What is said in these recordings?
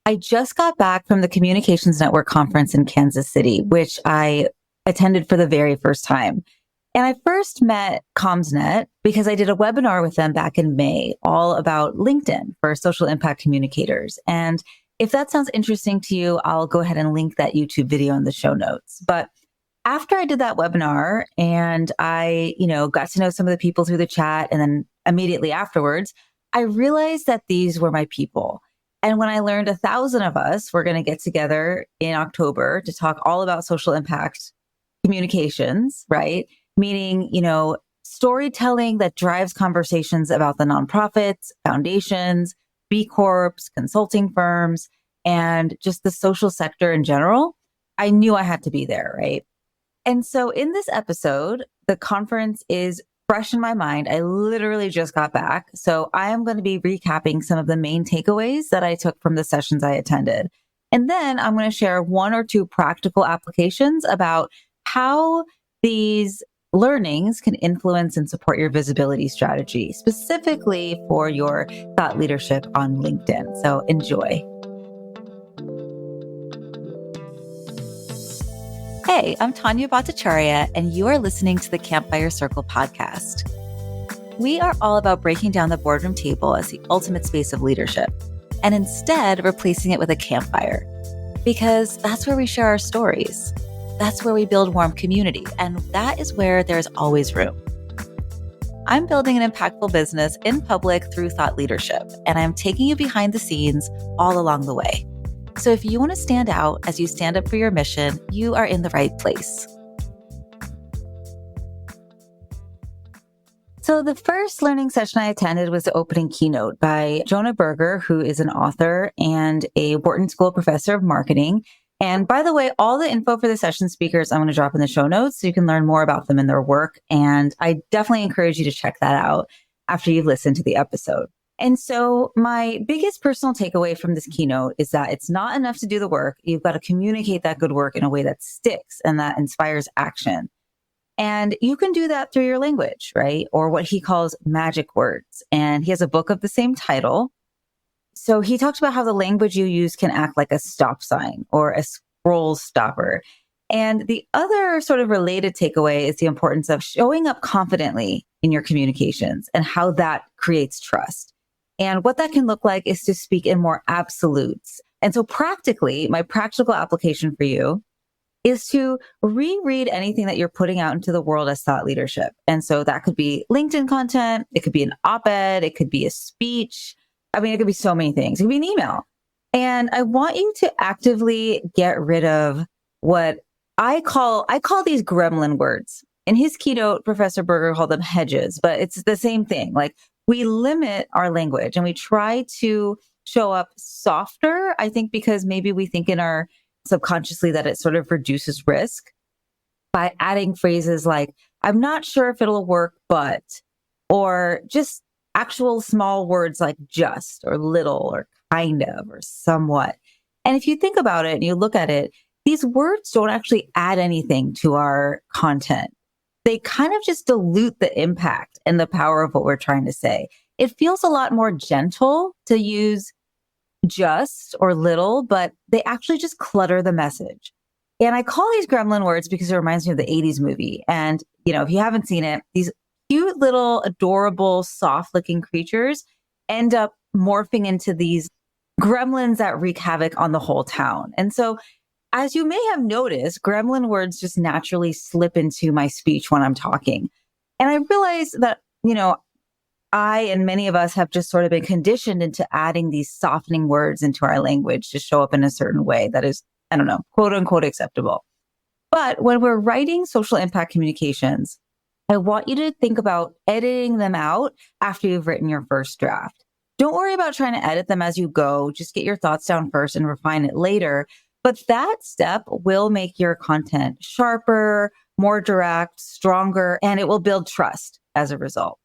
I just got back from the Communications Network conference in Kansas City, which I attended for the very first time. And I first met CommsNet because I did a webinar with them back in May, all about LinkedIn for social impact communicators. And if that sounds interesting to you, I'll go ahead and link that YouTube video in the show notes. But after I did that webinar and I, got to know some of the people through the chat, and then immediately afterwards, I realized that these were my people. And when I learned 1,000 of us were going to get together in October to talk all about social impact communications, right? Meaning, storytelling that drives conversations about the nonprofits, foundations, B Corps, consulting firms, and just the social sector in general, I knew I had to be there, right? And so in this episode, the conference is fresh in my mind. I literally just got back. So I am going to be recapping some of the main takeaways that I took from the sessions I attended. And then I'm going to share one or two practical applications about how these learnings can influence and support your visibility strategy, specifically for your thought leadership on LinkedIn. So enjoy. Hey, I'm Tanya Bhattacharya, and you are listening to the Campfire Circle podcast. We are all about breaking down the boardroom table as the ultimate space of leadership, and instead replacing it with a campfire, because that's where we share our stories. That's where we build warm community, and that is where there's always room. I'm building an impactful business in public through thought leadership, and I'm taking you behind the scenes all along the way. So if you want to stand out as you stand up for your mission, you are in the right place. So the first learning session I attended was the opening keynote by Jonah Berger, who is an author and a Wharton School professor of marketing. And by the way, all the info for the session speakers I'm going to drop in the show notes so you can learn more about them and their work. And I definitely encourage you to check that out after you've listened to the episode. And so my biggest personal takeaway from this keynote is that it's not enough to do the work. You've got to communicate that good work in a way that sticks and that inspires action. And you can do that through your language, right? Or what he calls magic words. And he has a book of the same title. So he talks about how the language you use can act like a stop sign or a scroll stopper. And the other sort of related takeaway is the importance of showing up confidently in your communications and how that creates trust. And what that can look like is to speak in more absolutes. And so practically, my practical application for you is to reread anything that you're putting out into the world as thought leadership. And so that could be LinkedIn content. It could be an op-ed. It could be a speech. I mean, it could be so many things. It could be an email. And I want you to actively get rid of what I call these gremlin words. In his keynote, Professor Berger called them hedges, but it's the same thing. Like, we limit our language and we try to show up softer, I think, because maybe we think in our subconsciously that it sort of reduces risk by adding phrases like, I'm not sure if it'll work, but, or just actual small words like just or little or kind of or somewhat. And if you think about it and you look at it, these words don't actually add anything to our content. They kind of just dilute the impact and the power of what we're trying to say. It feels a lot more gentle to use just or little, but they actually just clutter the message. And I call these gremlin words because it reminds me of the 80s movie. And, if you haven't seen it, these cute little adorable, soft looking creatures end up morphing into these gremlins that wreak havoc on the whole town. And so as you may have noticed, gremlin words just naturally slip into my speech when I'm talking. And I realize that, I and many of us have just sort of been conditioned into adding these softening words into our language to show up in a certain way that is, I don't know, quote unquote acceptable. But when we're writing social impact communications, I want you to think about editing them out after you've written your first draft. Don't worry about trying to edit them as you go. Just get your thoughts down first and refine it later. But that step will make your content sharper, more direct, stronger, and it will build trust as a result.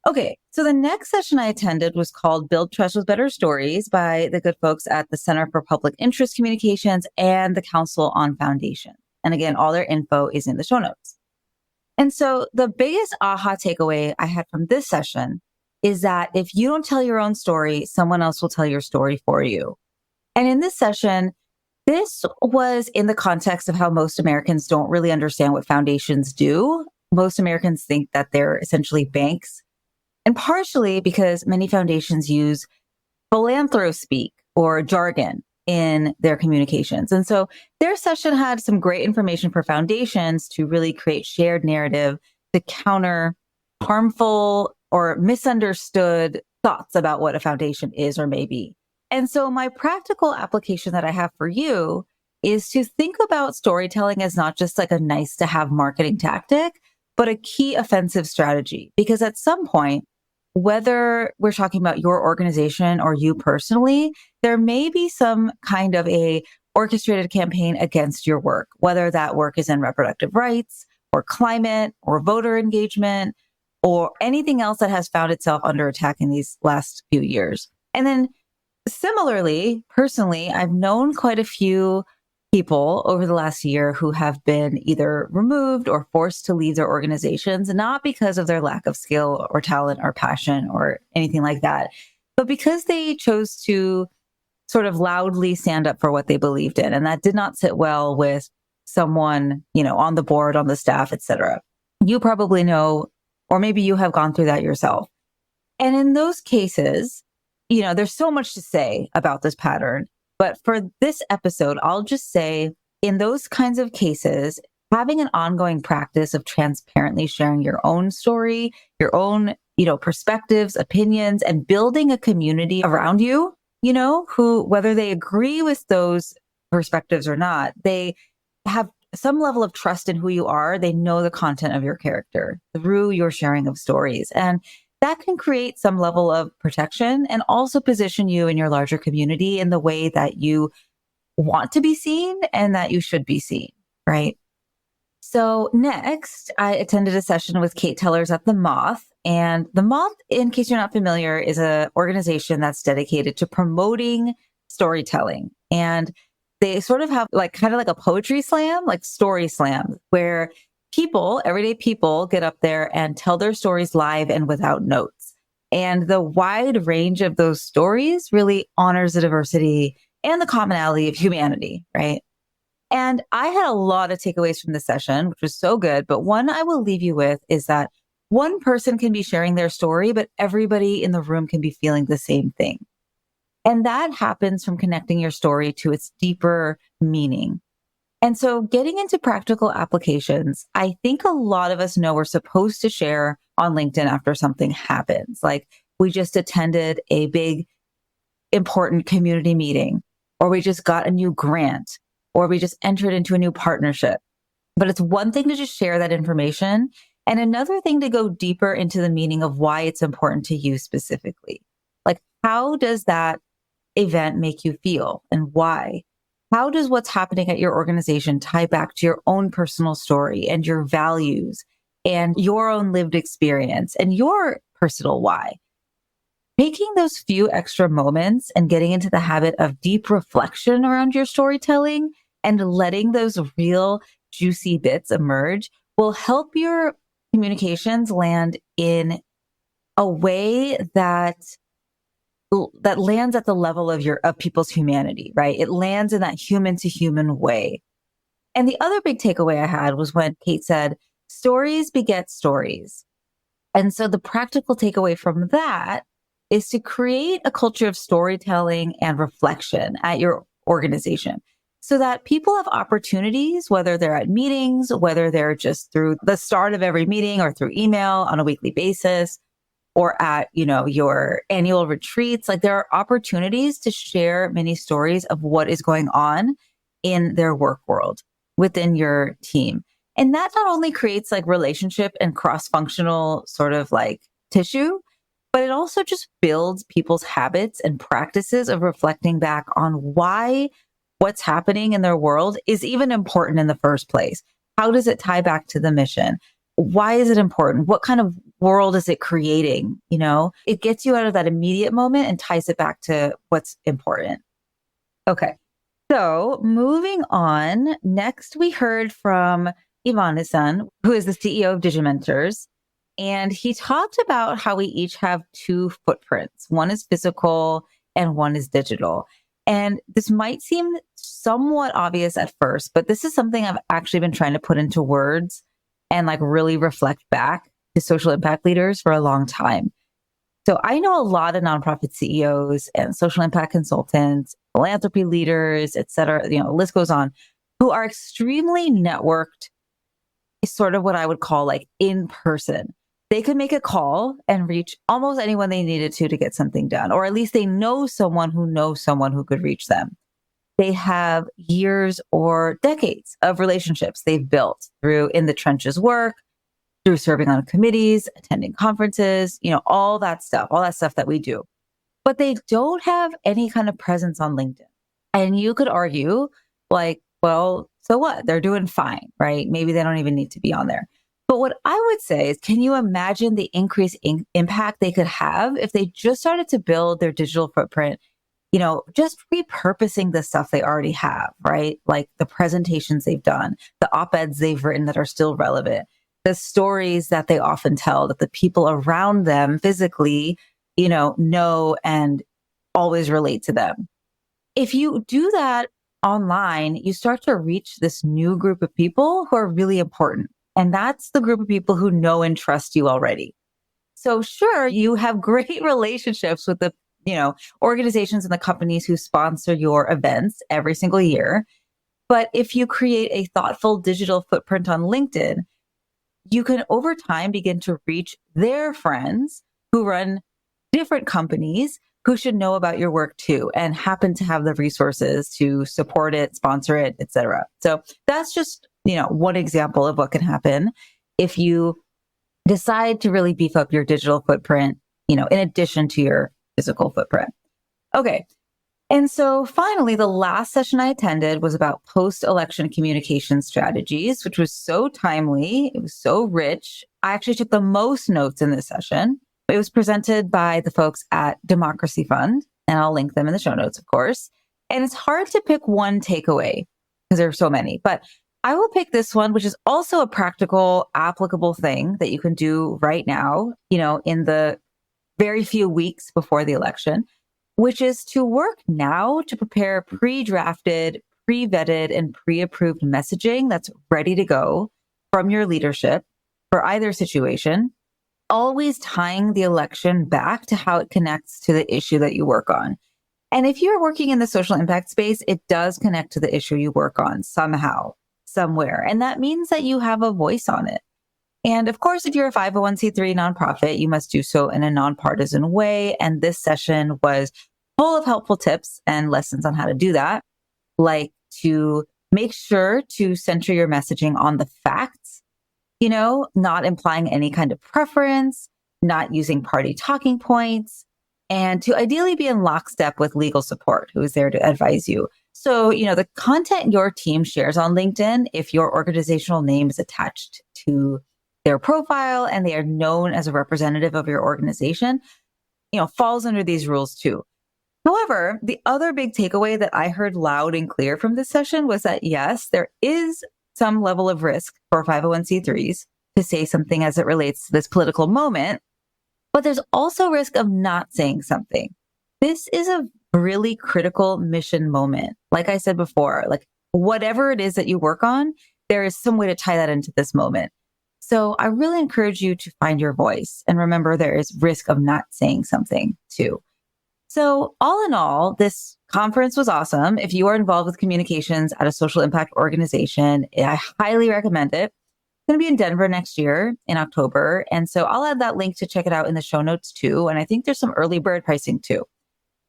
Okay, so the next session I attended was called Build Trust with Better Stories by the good folks at the Center for Public Interest Communications and the Council on Foundation. And again, all their info is in the show notes. And so the biggest aha takeaway I had from this session is that if you don't tell your own story, someone else will tell your story for you. And in this session, this was in the context of how most Americans don't really understand what foundations do. Most Americans think that they're essentially banks, and partially because many foundations use philanthro speak or jargon in their communications. And so their session had some great information for foundations to really create shared narrative to counter harmful or misunderstood thoughts about what a foundation is or may be. And so my practical application that I have for you is to think about storytelling as not just like a nice to have marketing tactic, but a key offensive strategy. Because at some point, whether we're talking about your organization or you personally, there may be some kind of a orchestrated campaign against your work, whether that work is in reproductive rights or climate or voter engagement or anything else that has found itself under attack in these last few years. And then similarly, personally, I've known quite a few people over the last year who have been either removed or forced to leave their organizations, not because of their lack of skill or talent or passion or anything like that, but because they chose to sort of loudly stand up for what they believed in. And that did not sit well with someone, on the board, on the staff, etc. You probably know, or maybe you have gone through that yourself. And in those cases, there's so much to say about this pattern. But for this episode, I'll just say in those kinds of cases, having an ongoing practice of transparently sharing your own story, your own, perspectives, opinions, and building a community around you, who, whether they agree with those perspectives or not, they have some level of trust in who you are. They know the content of your character through your sharing of stories. And that can create some level of protection and also position you in your larger community in the way that you want to be seen and that you should be seen, right? So next, I attended a session with Kate Tellers at The Moth. And The Moth, in case you're not familiar, is an organization that's dedicated to promoting storytelling. And they sort of have kind of like a poetry slam, like story slam, where everyday people get up there and tell their stories live and without notes. And the wide range of those stories really honors the diversity and the commonality of humanity, right? And I had a lot of takeaways from the session, which was so good. But one I will leave you with is that one person can be sharing their story, but everybody in the room can be feeling the same thing. And that happens from connecting your story to its deeper meaning. And so getting into practical applications, I think a lot of us know we're supposed to share on LinkedIn after something happens. Like we just attended a big, important community meeting, or we just got a new grant, or we just entered into a new partnership. But it's one thing to just share that information and another thing to go deeper into the meaning of why it's important to you specifically. Like, how does that event make you feel and why? How does what's happening at your organization tie back to your own personal story and your values and your own lived experience and your personal why? Taking those few extra moments and getting into the habit of deep reflection around your storytelling and letting those real juicy bits emerge will help your communications land in a way that lands at the level of people's humanity, right? It lands in that human to human way. And the other big takeaway I had was when Kate said, stories beget stories. And so the practical takeaway from that is to create a culture of storytelling and reflection at your organization so that people have opportunities, whether they're at meetings, whether they're just through the start of every meeting or through email on a weekly basis, or at, your annual retreats. Like there are opportunities to share many stories of what is going on in their work world within your team. And that not only creates relationship and cross-functional sort of tissue, but it also just builds people's habits and practices of reflecting back on why what's happening in their world is even important in the first place. How does it tie back to the mission? Why is it important? What kind of world is it creating? It gets you out of that immediate moment and ties it back to what's important. Okay. So moving on, next we heard from Ivan-san, who is the CEO of Digimentors. And he talked about how we each have two footprints. One is physical and one is digital. And this might seem somewhat obvious at first, but this is something I've actually been trying to put into words and like really reflect back to social impact leaders for a long time. So I know a lot of nonprofit CEOs and social impact consultants, philanthropy leaders, et cetera, the list goes on, who are extremely networked, sort of what I would call like in person. They could make a call and reach almost anyone they needed to get something done, or at least they know someone who knows someone who could reach them. They have years or decades of relationships they've built through in the trenches work, through serving on committees, attending conferences, all that stuff that we do. But they don't have any kind of presence on LinkedIn. And you could argue like, well, so what? They're doing fine, right? Maybe they don't even need to be on there. But what I would say is, can you imagine the increased impact they could have if they just started to build their digital footprint, just repurposing the stuff they already have, right? Like the presentations they've done, the op-eds they've written that are still relevant, the stories that they often tell that the people around them physically, know and always relate to them. If you do that online, you start to reach this new group of people who are really important. And that's the group of people who know and trust you already. So sure, you have great relationships with the, organizations and the companies who sponsor your events every single year. But if you create a thoughtful digital footprint on LinkedIn, you can over time begin to reach their friends who run different companies who should know about your work too and happen to have the resources to support it, sponsor it, et cetera. So that's just, one example of what can happen if you decide to really beef up your digital footprint, in addition to your physical footprint. Okay. And so finally, the last session I attended was about post-election communication strategies, which was so timely. It was so rich. I actually took the most notes in this session. It was presented by the folks at Democracy Fund, and I'll link them in the show notes, of course. And it's hard to pick one takeaway because there are so many, but I will pick this one, which is also a practical, applicable thing that you can do right now, in the very few weeks before the election, which is to work now to prepare pre-drafted, pre-vetted, and pre-approved messaging that's ready to go from your leadership for either situation, always tying the election back to how it connects to the issue that you work on. And if you're working in the social impact space, it does connect to the issue you work on somehow, somewhere. And that means that you have a voice on it. And of course, if you're a 501c3 nonprofit, you must do so in a nonpartisan way. And this session was full of helpful tips and lessons on how to do that, like to make sure to center your messaging on the facts, not implying any kind of preference, not using party talking points, and to ideally be in lockstep with legal support who is there to advise you. So, the content your team shares on LinkedIn, if your organizational name is attached to their profile and they are known as a representative of your organization, falls under these rules too. However, the other big takeaway that I heard loud and clear from this session was that, yes, there is some level of risk for 501c3s to say something as it relates to this political moment, but there's also risk of not saying something. This is a really critical mission moment. Like I said before, like whatever it is that you work on, there is some way to tie that into this moment. So I really encourage you to find your voice and remember there is risk of not saying something too. So all in all, this conference was awesome. If you are involved with communications at a social impact organization, I highly recommend it. It's going to be in Denver next year in October. And so I'll add that link to check it out in the show notes too. And I think there's some early bird pricing too.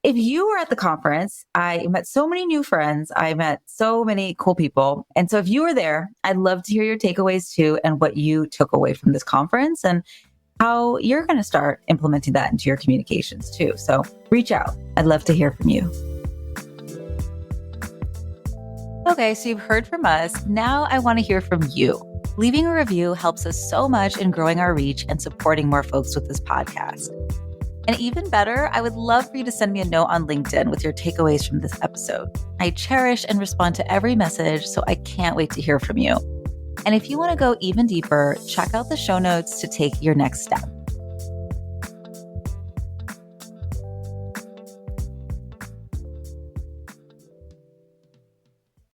If you were at the conference, I met so many new friends. I met so many cool people. And so if you were there, I'd love to hear your takeaways too and what you took away from this conference and how you're going to start implementing that into your communications too. So reach out. I'd love to hear from you. Okay, so you've heard from us. Now I want to hear from you. Leaving a review helps us so much in growing our reach and supporting more folks with this podcast. And even better, I would love for you to send me a note on LinkedIn with your takeaways from this episode. I cherish and respond to every message, so I can't wait to hear from you. And if you want to go even deeper, check out the show notes to take your next step.